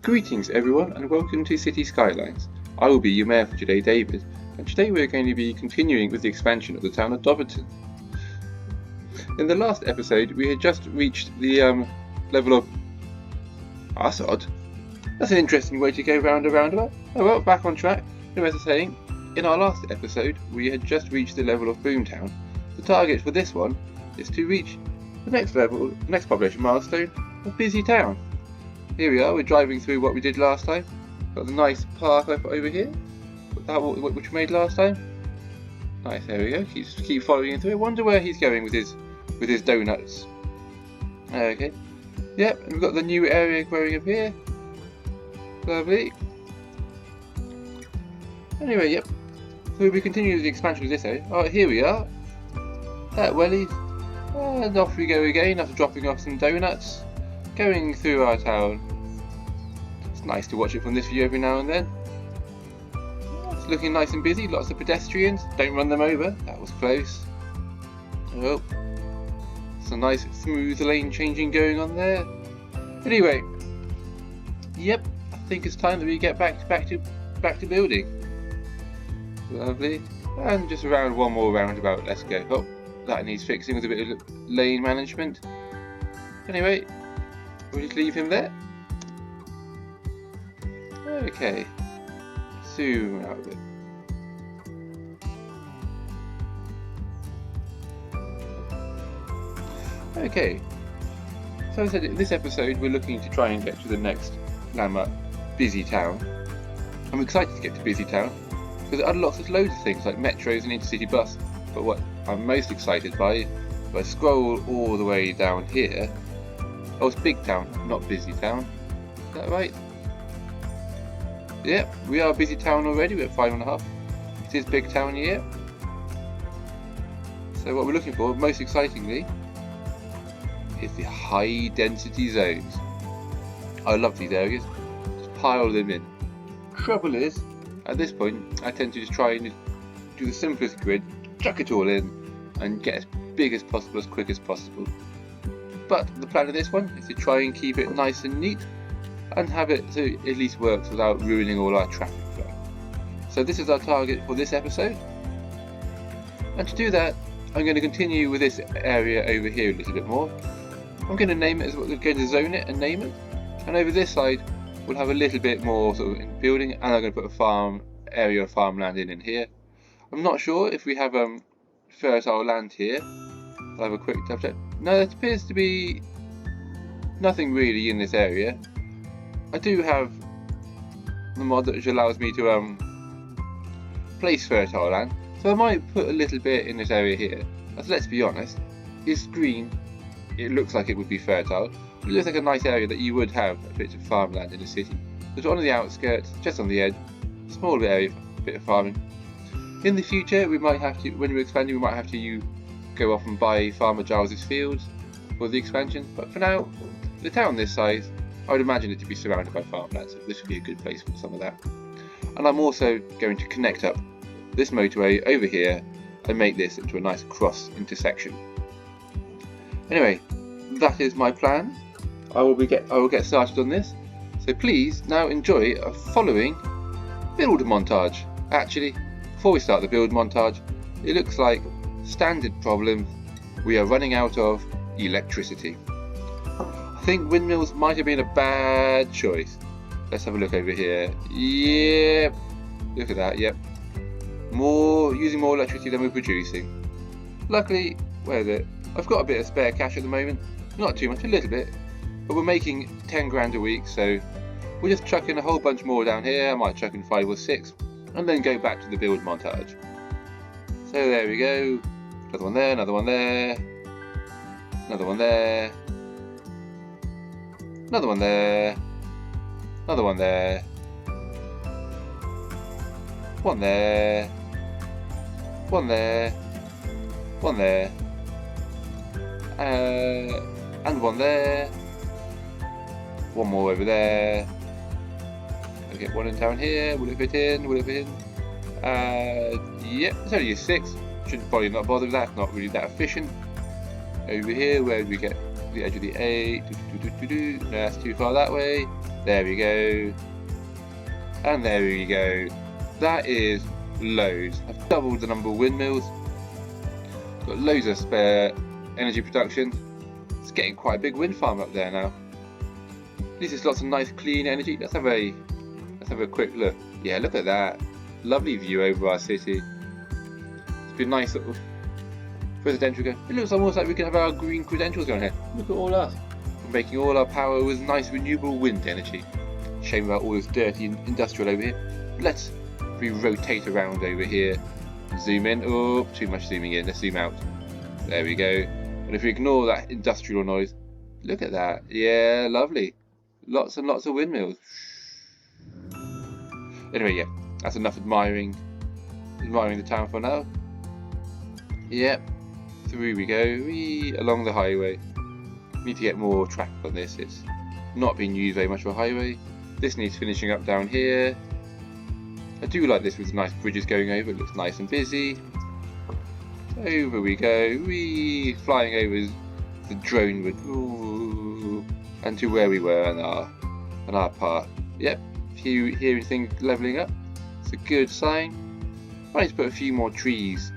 Greetings everyone and welcome to Cities Skylines. I will be your mayor for today, David, and today we're going to be continuing with the expansion of the town of Doverton. In the last episode we had just reached the level of... That's odd. That's an interesting way to go round a roundabout. Oh well, back on track. As I was saying, in our last episode we had just reached the level of Boomtown. The target for this one is to reach the next level, next population milestone of Busy Town. Here we are, we're driving through what we did last time. Got the nice park over here, which we made last time. Nice, there we go, keep following him through. I wonder where he's going with his donuts. Okay, yep, and we've got the new area growing up here. Lovely. Anyway, yep, so we'll be continuing the expansion of this area. Alright, here we are. At Wellies. And off we go again after dropping off some donuts. Going through our town. It's nice to watch it from this view every now and then. It's looking nice and busy, lots of pedestrians. Don't run them over, that was close. Oh, some nice smooth lane changing going on there. Anyway, yep, I think it's time that we get back to building. Lovely. And just around one more roundabout, let's go. Oh, that needs fixing with a bit of lane management. Anyway, we'll just leave him there. Okay, zoom out a bit. Okay, so as I said, in this episode we're looking to try and get to the next landmark, Busy Town. I'm excited to get to Busy Town because it unlocks us loads of things like metros and intercity bus. But what I'm most excited by, if I scroll all the way down here, oh, it's Big Town, not Busy Town. Is that right? Yep, we are Busy Town already, we're at 5.5. It is Big Town year. So what we're looking for, most excitingly, is the high density zones. I love these areas, just pile them in. Trouble is, at this point, I tend to just try and do the simplest grid, chuck it all in, and get as big as possible, as quick as possible. But the plan of this one is to try and keep it nice and neat and have it so it at least works without ruining all our traffic flow. So this is our target for this episode. And to do that, I'm going to continue with this area over here a little bit more. I'm going to name it, we're going to zone it and name it. And over this side, we'll have a little bit more sort of in building, and I'm going to put a area of farmland in here. I'm not sure if we have fertile land here. I'll have a quick double check. No, there appears to be nothing really in this area. I do have the mod which allows me to place fertile land, so I might put a little bit in this area here. As let's be honest, it's green, it looks like it would be fertile, but it looks like a nice area that you would have a bit of farmland in a city. There's one on the outskirts, just on the edge, small area, a bit of farming. In the future, we might have to, when we're expanding, we might have to go off and buy Farmer Giles's fields for the expansion. But for now, the town this size, I would imagine it to be surrounded by farmland, so this would be a good place for some of that. And I'm also going to connect up this motorway over here and make this into a nice cross intersection. Anyway, that is my plan. I will get started on this. So please now enjoy a following build montage. Actually, before we start the build montage, it looks like standard problem, we are running out of electricity. I think windmills might have been a bad choice. Let's have a look over here. Yep, look at that, yep. Using more electricity than we're producing. Luckily, where is it? I've got a bit of spare cash at the moment. Not too much, a little bit. But we're making 10 grand a week, so we'll just chuck in a whole bunch more down here. I might chuck in 5 or 6, and then go back to the build montage. So there we go. Another one there, another one there. Another one there. Another one there. Another one there. One there. One there. One there. And one there. One more over there. I'll get one in town here. Will it fit in? Will it fit in? Yep, it's only a 6. Should probably not bother with that. Not really that efficient. Over here, where do we get the edge of the 8? No, that's too far that way. There we go. And there we go. That is loads. I've doubled the number of windmills. Got loads of spare energy production. It's getting quite a big wind farm up there now. At least it's lots of nice clean energy. Let's have a quick look. Yeah, look at that. Lovely view over our city. It's been nice sort of residential going. It looks almost like we can have our green credentials going here. Look at all us. We're making all our power with nice renewable wind energy. Shame about all this dirty industrial over here. Let's rotate around over here. Zoom in. Oh, too much zooming in. Let's zoom out. There we go. And if we ignore that industrial noise, look at that. Yeah, lovely. Lots and lots of windmills. Anyway, yeah, that's enough admiring the town for now. Yep, through we go, along the highway. Need to get more traffic on this. It's not being used very much for a highway. This needs finishing up down here. I do like this with nice bridges going over. It looks nice and busy. Over we go, flying over the drone would, and to where we were on our path. Yep, hearing things levelling up. It's a good sign. I need to put a few more trees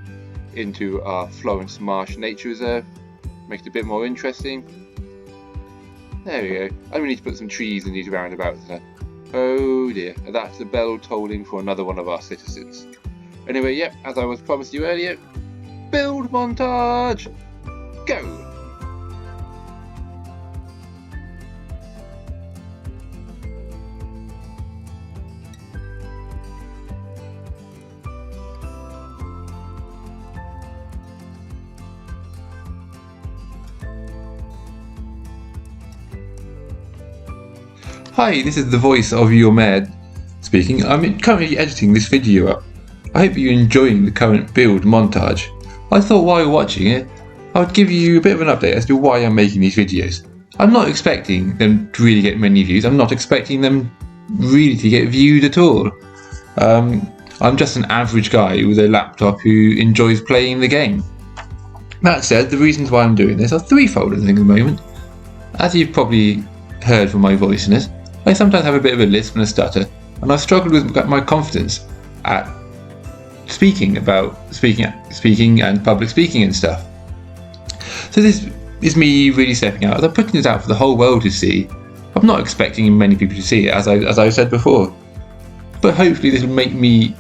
into our Florence Marsh Nature Reserve. Makes it a bit more interesting. There we go. And we need to put some trees in these roundabouts there. Oh dear, and that's the bell tolling for another one of our citizens. Anyway, yep, as I was promised you earlier, build montage! Go! Hi, this is the voice of your mayor speaking. I'm currently editing this video up. I hope you're enjoying the current build montage. I thought while watching it, I would give you a bit of an update as to why I'm making these videos. I'm not expecting them to really get many views. I'm not expecting them really to get viewed at all. I'm just an average guy with a laptop who enjoys playing the game. That said, the reasons why I'm doing this are threefold, I think, at the moment. As you've probably heard from my voiciness, I sometimes have a bit of a lisp and a stutter, and I've struggled with my confidence at speaking and public speaking and stuff. So this is me really stepping out. I'm putting this out for the whole world to see. I'm not expecting many people to see it, as I've said before, but hopefully this will make me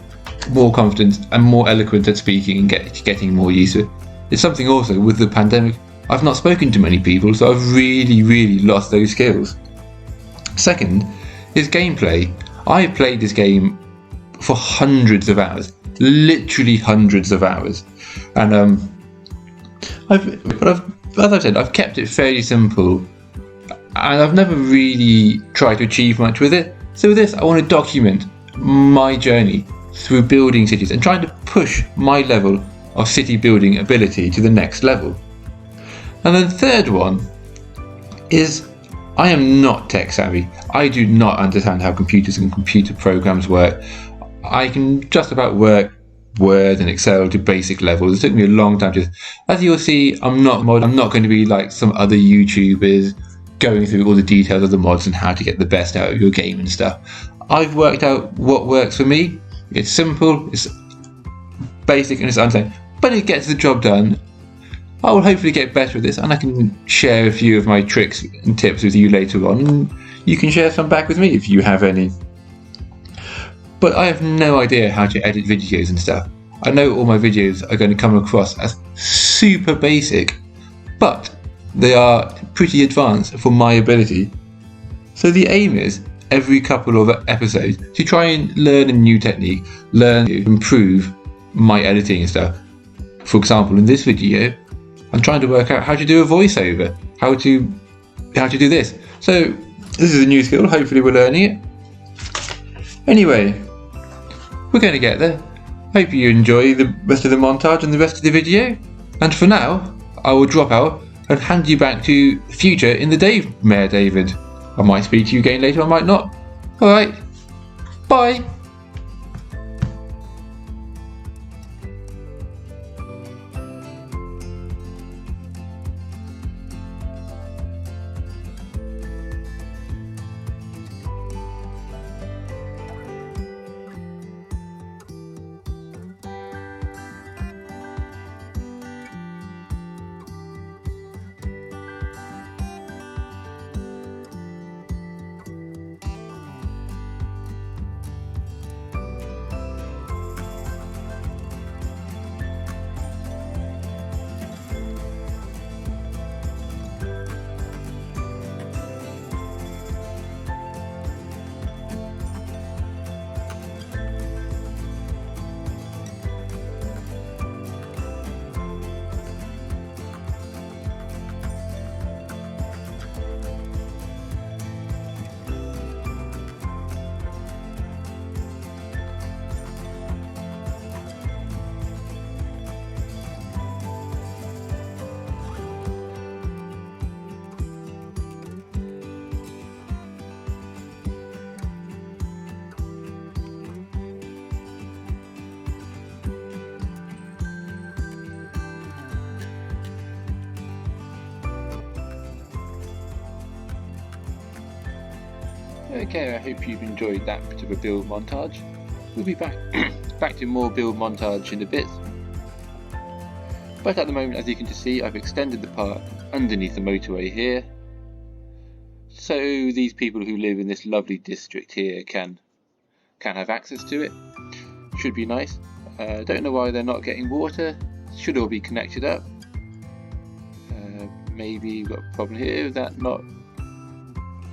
more confident and more eloquent at speaking and getting more used to it. It's something also with the pandemic. I've not spoken to many people, so I've really lost those skills. Second is gameplay. I have played this game for hundreds of hours, literally hundreds of hours, and as I said, I've kept it fairly simple, and I've never really tried to achieve much with it. So with this, I want to document my journey through building cities and trying to push my level of city building ability to the next level. And then third one is I am not tech savvy. I do not understand how computers and computer programs work. I can just about work Word and Excel to basic levels. It took me a long time to. As you'll see, I'm not going to be like some other YouTubers going through all the details of the mods and how to get the best out of your game and stuff. I've worked out what works for me. It's simple, it's basic, and it's understandable, but it gets the job done. I will hopefully get better at this, and I can share a few of my tricks and tips with you later on, and you can share some back with me if you have any. But I have no idea how to edit videos and stuff. I know all my videos are going to come across as super basic, but they are pretty advanced for my ability. So the aim is, every couple of episodes, to try and learn a new technique, learn to improve my editing and stuff. For example, in this video, I'm trying to work out how to do a voiceover, how to do this. So this is a new skill, hopefully we're learning it. Anyway, we're going to get there. Hope you enjoy the rest of the montage and the rest of the video. And for now, I will drop out and hand you back to Future in the Mayor David. I might speak to you again later, I might not. Alright, bye. Okay, I hope you've enjoyed that bit of a build montage. We'll be back back to more build montage in a bit. But at the moment, as you can just see, I've extended the park underneath the motorway here. So these people who live in this lovely district here can have access to it. Should be nice. Don't know why they're not getting water. Should all be connected up. Maybe we've got a problem here with that not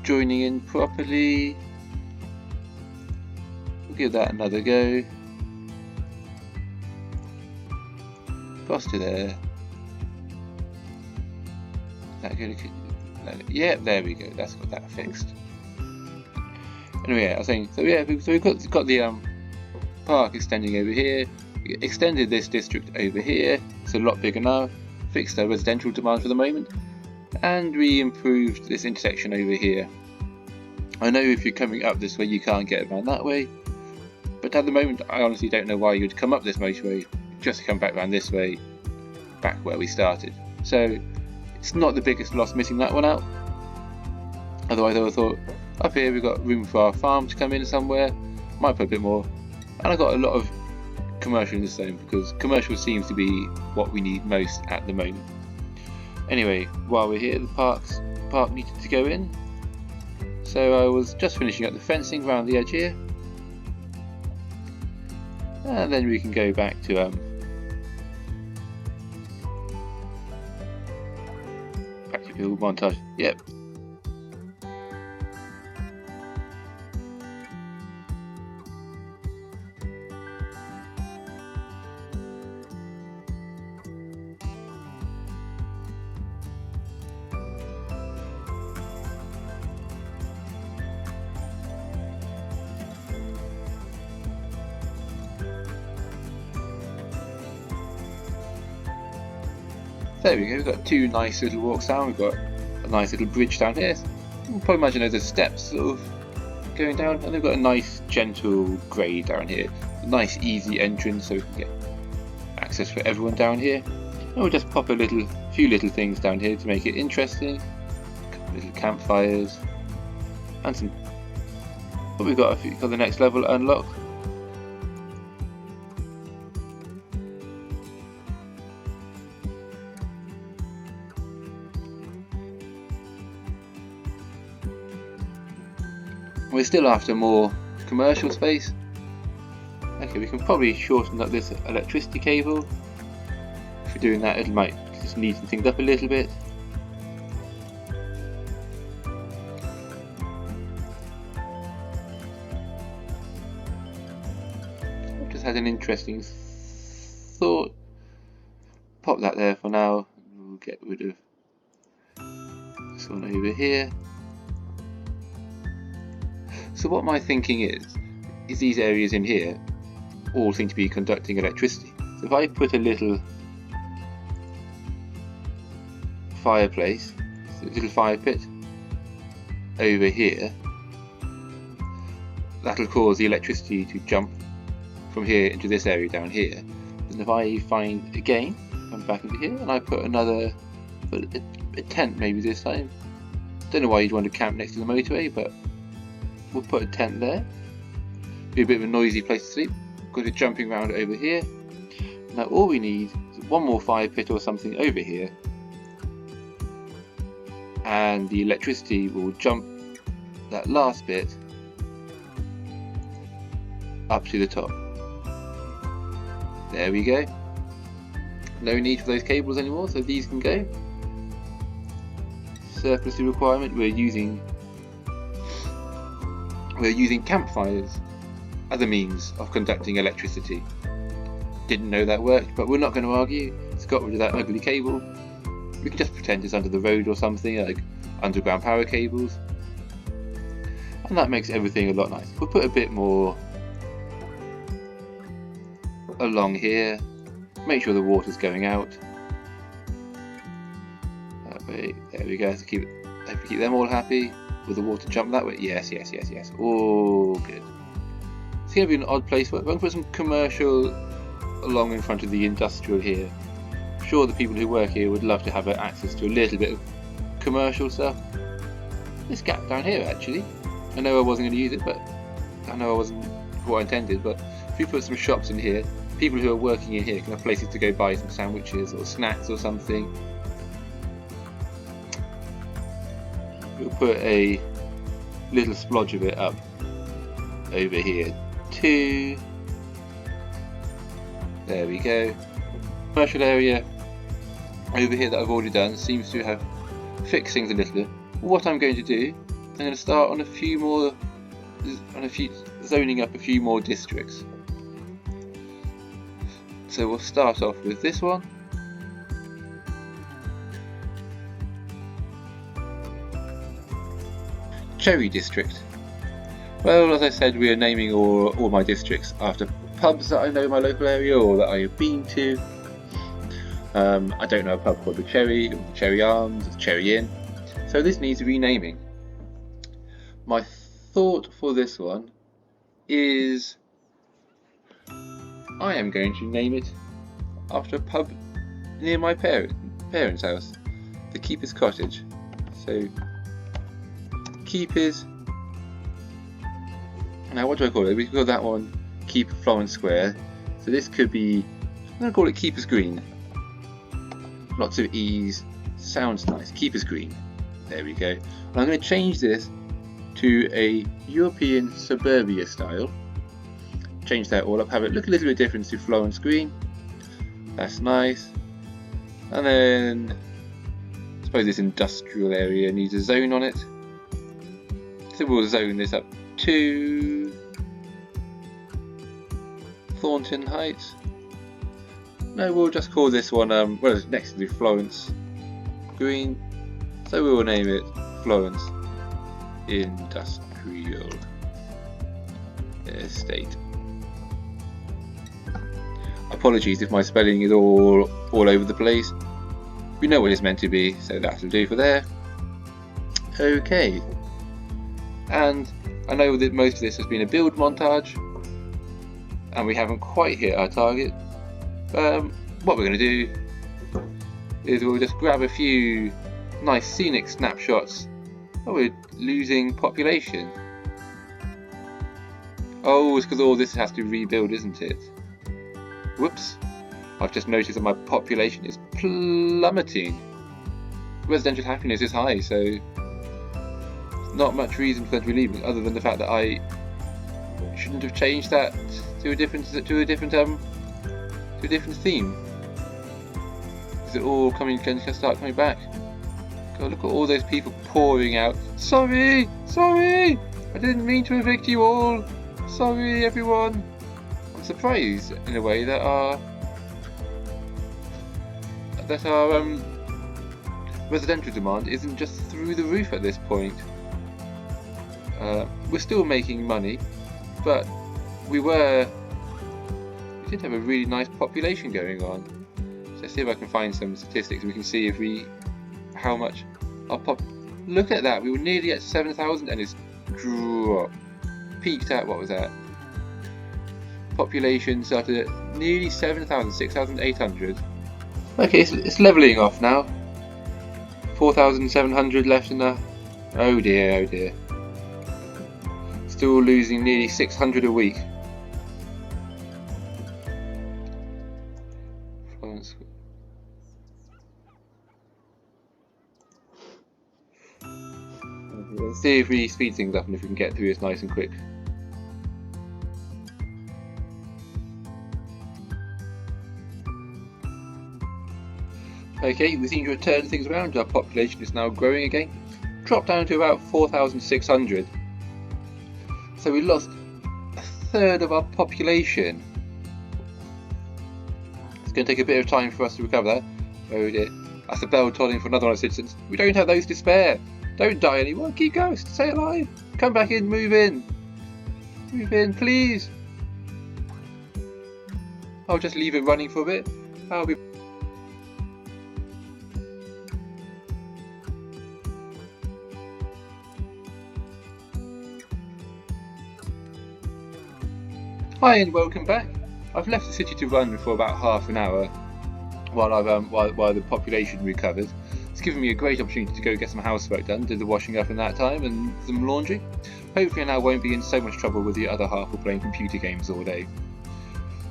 joining in properly. We'll give that another go. Cross to there. That good? Yeah, there we go. That's got that fixed. Anyway, I was saying, so yeah, so we've got the park extending over here. We extended this district over here. It's a lot bigger now. Fixed our residential demand for the moment, and we improved this intersection over here. I know if you're coming up this way you can't get around that way, but at the moment I honestly don't know why you'd come up this motorway just to come back around this way, back where we started. So it's not the biggest loss missing that one out. Otherwise I would have thought, up here we've got room for our farm to come in somewhere, might put a bit more, and I got a lot of commercial in the zone because commercial seems to be what we need most at the moment. Anyway, while we're here, the park needed to go in, so I was just finishing up the fencing around the edge here, and then we can go back to build montage. Yep. There we go, we've got two nice little walks down, we've got a nice little bridge down here. You can probably imagine there's steps sort of going down, and they've got a nice gentle grade down here. A nice easy entrance so we can get access for everyone down here. And we'll just pop a few little things down here to make it interesting. A couple of little campfires. And some... But we've got the next level unlocked. We're still after more commercial space. Okay, we can probably shorten up this electricity cable. If we're doing that, it might just neaten things up a little bit. I've just had an interesting thought. Pop that there for now. We'll get rid of this one over here. So what my thinking is these areas in here all seem to be conducting electricity. So if I put a little fireplace, a little fire pit over here, that'll cause the electricity to jump from here into this area down here. And if I find again, come back into here and I put a tent maybe this time. Don't know why you'd want to camp next to the motorway, but we'll put a tent there. Be a bit of a noisy place to sleep. Got it jumping around over here. Now all we need is one more fire pit or something over here, and the electricity will jump that last bit up to the top. There we go. No need for those cables anymore, so these can go. Surplus requirement, we're using campfires as a means of conducting electricity. Didn't know that worked, but we're not going to argue. It's got rid of that ugly cable. We can just pretend it's under the road or something, like underground power cables. And that makes everything a lot nicer. We'll put a bit more along here. Make sure the water's going out. That way, there we go. So keep them all happy. Will the water jump that way? Yes. All good. It's going to be an odd place. We're going to put some commercial along in front of the industrial here. I'm sure the people who work here would love to have access to a little bit of commercial stuff. This gap down here actually. I know I wasn't going to use it, but I know I wasn't what I intended, but if we put some shops in here, people who are working in here can have places to go buy some sandwiches or snacks or something. We'll put a little splodge of it up over here too. There we go. Commercial area over here that I've already done seems to have fixed things a little bit. What I'm going to do, I'm going to start on zoning up a few more districts. So we'll start off with this one. Cherry District. Well, as I said, we are naming all my districts after pubs that I know in my local area or that I have been to. I don't know a pub called the Cherry, or the Cherry Arms, or the Cherry Inn. So this needs renaming. My thought for this one is I am going to name it after a pub near my parents' house, the Keeper's Cottage. So Keeper's. Now what do I call it? We call that one Keeper Florence Square. So this could be, I'm going to call it Keeper's Green. Lots of E's, sounds nice. Keeper's Green. There we go. And I'm going to change this to a European suburbia style. Change that all up, have it look a little bit different to Florence Green. That's nice. And then I suppose this industrial area needs a zone on it. So we'll zone this up to Thornton Heights. No, we'll just call this one, well, it's next to Florence Green, so we will name it Florence Industrial Estate. Apologies if my spelling is all over the place. We know what it's meant to be, so that'll do for there. Okay. And I know that most of this has been a build montage, and we haven't quite hit our target. What we're going to do is we'll just grab a few nice scenic snapshots. Oh, we're losing population. Oh, it's because all this has to rebuild, isn't it? Whoops. I've just noticed that my population is plummeting. Residential happiness is high, so not much reason for them to be leaving, other than the fact that I shouldn't have changed that to a different theme. Is it all going to start coming back? God, look at all those people pouring out. Sorry, I didn't mean to evict you all. Sorry, everyone. I'm surprised in a way that our residential demand isn't just through the roof at this point. We're still making money, but we did have a really nice population going on. So let's see if I can find some statistics. We can see how much our look at that, we were nearly at 7,000 and it's dropped. Peaked at, what was that? Population started at nearly 7,000, 6,800. Okay, it's levelling off now. 4,700 left in the... Oh dear. Still losing nearly 600 a week. Let's see if we speed things up and if we can get through this nice and quick. Okay, we seem to have turned things around. Our population is now growing again. Dropped down to about 4,600. So we lost a third of our population. It's going to take a bit of time for us to recover that. Oh dear. That's the bell tolling for another one of the citizens. We don't have those to spare. Don't die anyone. Keep going. Stay alive. Come back in. Move in. Move in, please. I'll just leave it running for a bit. I'll be... Hi and welcome back. I've left the city to run for about half an hour while the population recovers. It's given me a great opportunity to go get some housework done, do the washing up in that time and some laundry. hopefully now I won't be in so much trouble with the other half of playing computer games all day.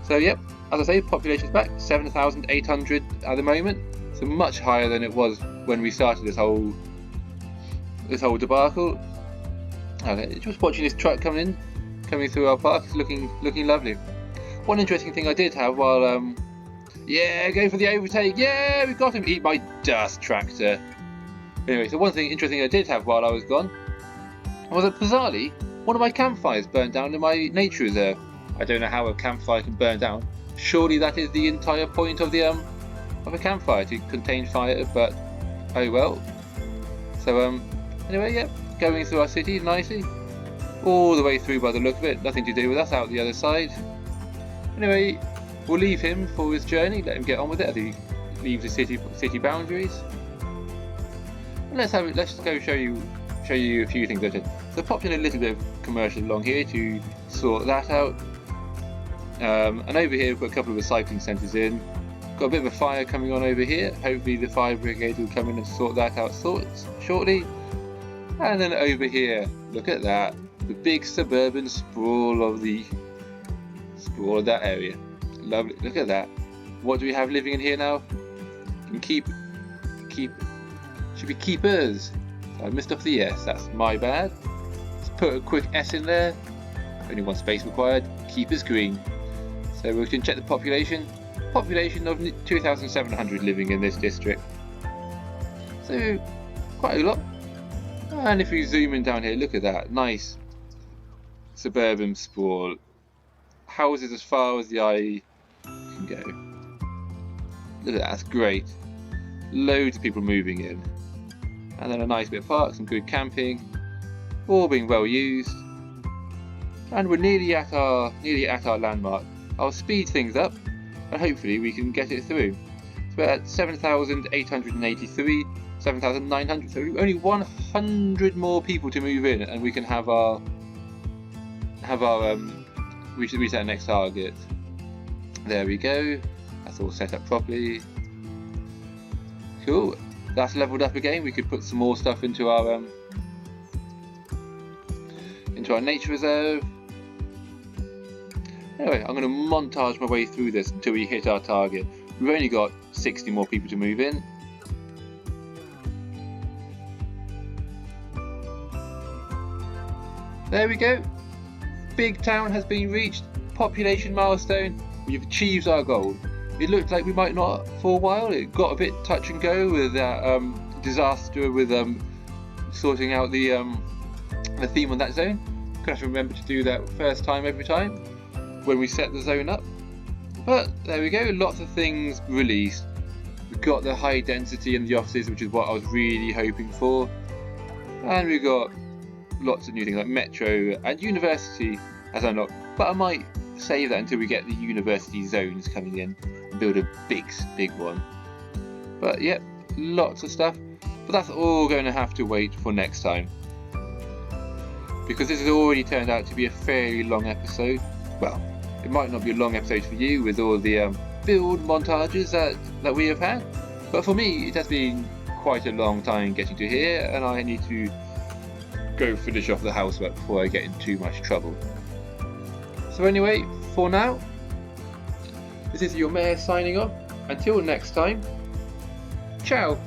So yep, as I say, population's back, 7,800 at the moment, so much higher than it was when we started this whole debacle. Okay, just watching this truck coming through our park, it's looking lovely. One interesting thing I did have while yeah, go for the overtake, yeah, we got him, eat my dust tractor. Anyway, so one thing interesting I did have while I was gone was that bizarrely, one of my campfires burnt down in my nature reserve. I don't know how a campfire can burn down. Surely that is the entire point of a campfire, to contain fire, but oh well. So anyway, yeah, going through our city nicely, all the way through by the look of it, nothing to do with us out the other side. Anyway, we'll leave him for his journey, let him get on with it as he leaves the city boundaries. And let's go show you a few things I did. So I popped in a little bit of commercial along here to sort that out. And over here we've got a couple of recycling centres in. Got a bit of a fire coming on over here. Hopefully the fire brigade will come in and sort that out shortly. And then over here, look at that, the big suburban sprawl of that area. Lovely. Look at that. What do we have living in here now? Should be keepers. I missed off the S. That's my bad. Let's put a quick S in there. Only one space required. Keepers green. So we can check the population. Population of 2,700 living in this district. So quite a lot. And if we zoom in down here, look at that. Nice suburban sprawl. Houses as far as the eye can go. Look at that, that's great. Loads of people moving in. And then a nice bit of park, some good camping, all being well used. And we're nearly at our landmark. I'll speed things up and hopefully we can get it through. So we're at 7,883, 7,900, so only 100 more people to move in and we can we should reach our next target. There we go. That's all set up properly. Cool. That's leveled up again. We could put some more stuff into our nature reserve. Anyway, I'm going to montage my way through this until we hit our target. We've only got 60 more people to move in. There we go. Big town has been reached. Population milestone. We've achieved our goal. It looked like we might not for a while. It got a bit touch and go with that disaster with sorting out the theme on that zone. Gonna have to remember to do that first time every time when we set the zone up. But there we go. Lots of things released. We've got the high density in the offices, which is what I was really hoping for, and we got lots of new things like metro and university as unlocked. But I might save that until we get the university zones coming in and build a big one. But yeah, lots of stuff, but that's all going to have to wait for next time, because this has already turned out to be a fairly long episode. Well, it might not be a long episode for you with all the build montages that we have had, but for me it has been quite a long time getting to here, and I need to go finish off the housework before I get in too much trouble. So anyway, for now, this is your mayor signing off. Until next time, ciao!